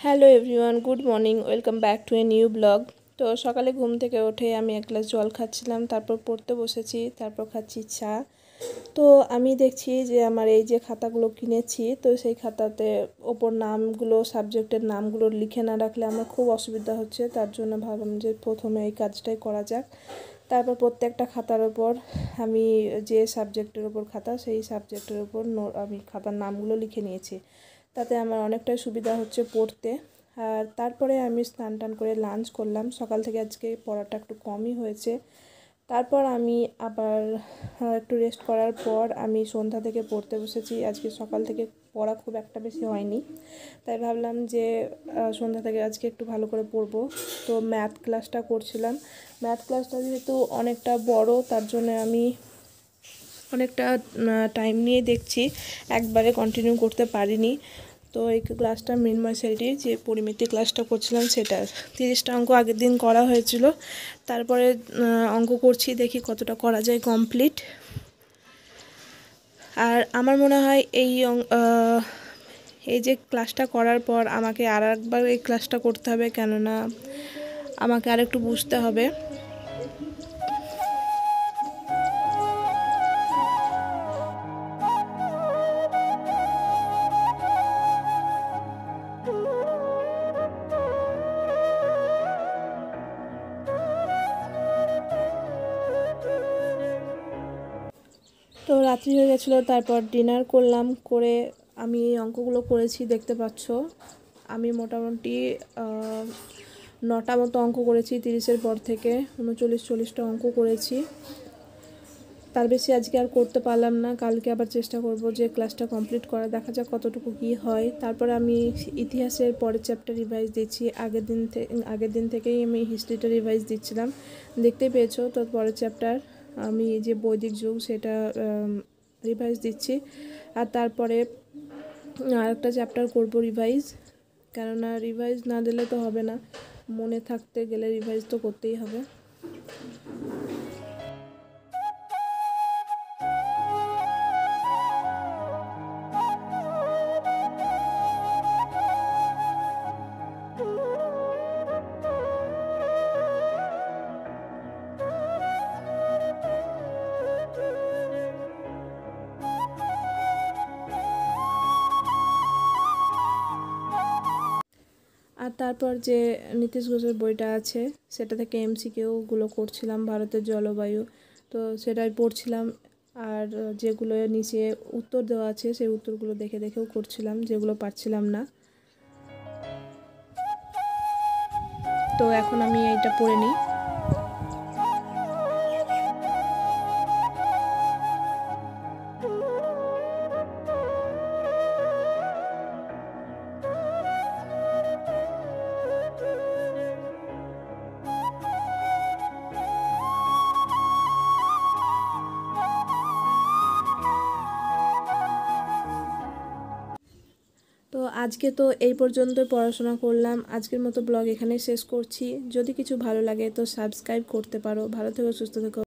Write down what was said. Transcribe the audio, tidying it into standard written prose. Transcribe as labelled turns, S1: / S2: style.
S1: Hello everyone, good morning, welcome back to a new blog. তো সকালে ঘুম থেকে উঠে আমি এক গ্লাস জল খাচ্ছিলাম, তারপর পড়তে বসেছি, তারপর খাচ্ছি চা। তো আমি দেখছি যে আমার এই যে খাতাগুলো কিনেছি, তো সেই খাতাতে ওপর নামগুলো, সাবজেক্টের নামগুলো লিখে না রাখলে আমার খুব অসুবিধা হচ্ছে। তার জন্য ভাবলাম যে প্রথমে এই কাজটাই করা যাক। তারপর প্রত্যেকটা খাতার ওপর আমি যে সাবজেক্টের ওপর খাতা, সেই সাবজেক্টের ওপর আমি খাতার নামগুলো লিখে নিয়েছি। তাতে আমার অনেকটাই সুবিধা হচ্ছে পড়তে। আর তারপরে আমি স্নান টান করে লাঞ্চ করলাম। সকাল থেকে আজকে পড়াটা একটু কমই হয়েছে। তারপর আমি আবার একটু রেস্ট করার পর আমি সন্ধ্যা থেকে পড়তে বসেছি। আজকে সকাল থেকে পড়া খুব একটা বেশি হয়নি, তাই ভাবলাম যে সন্ধ্যা থেকে আজকে একটু ভালো করে পড়বো। তো ম্যাথ ক্লাসটা করছিলাম। ম্যাথ ক্লাসটা যেহেতু অনেকটা বড়, তার জন্য আমি অনেকটা টাইম নিয়ে দেখছি, একবারে কন্টিনিউ করতে পারিনি। তো এই ক্লাসটা মৃন্ময় স্যারের যে পরিমিতি ক্লাসটা করছিলাম, সেটা 30টা অঙ্ক আগের দিন করা হয়েছিল। তারপরে অঙ্ক করছি, দেখি কতটা করা যায় কমপ্লিট। আর আমার মনে হয় এই যে ক্লাসটা করার পর আমাকে আর একবার এই ক্লাসটা করতে হবে, কেননা আমাকে আর একটু বুঝতে হবে। তো রাত্রি হয়ে গেছিলো, তারপর ডিনার করলাম। করে আমি এই অঙ্কগুলো করেছি, দেখতে পাচ্ছ। আমি মোটামুটি 9টা মতো অঙ্ক করেছি 30-এর পর থেকে। 39-40টা অঙ্ক করেছি। তার বেশি আজকে আর করতে পারলাম না। কালকে আবার চেষ্টা করব যে ক্লাসটা কমপ্লিট করা, দেখা যাক কতটুকু কী হয়। তারপর আমি ইতিহাসের পরের চ্যাপ্টার রিভাইজ দিচ্ছি। আগের দিন থেকেই আমি হিস্ট্রিটা রিভাইজ দিচ্ছিলাম, দেখতেই পেয়েছো। তো পরের চ্যাপ্টার আমি যে বৈদিক যুগ, সেটা রিভাইজ দিচ্ছি। আর তারপরে আরেকটা চ্যাপ্টার করব রিভাইজ, কেননা রিভাইজ না দিলে তো হবে না, মনে থাকতে গেলে রিভাইজ তো করতেই হবে। আর তারপর যে নীতিশ ঘোষের বইটা আছে, সেটা থেকে এমসিকিউগুলো করছিলাম, ভারতের জলবায়ু। তো সেটাই পড়ছিলাম। আর যেগুলো নিচে উত্তর দেওয়া আছে, সেই উত্তরগুলো দেখে দেখেও করছিলাম, যেগুলো পারছিলাম না। তো এখন আমি এইটা পড়ে নিই। তো আজকে তো এই পর্যন্তই পড়াশোনা করলাম। আজকের মতো ব্লগ এখানেই শেষ করছি। যদি কিছু ভালো লাগে তো সাবস্ক্রাইব করতে পারো। ভালো থেকো, সুস্থ থেকো।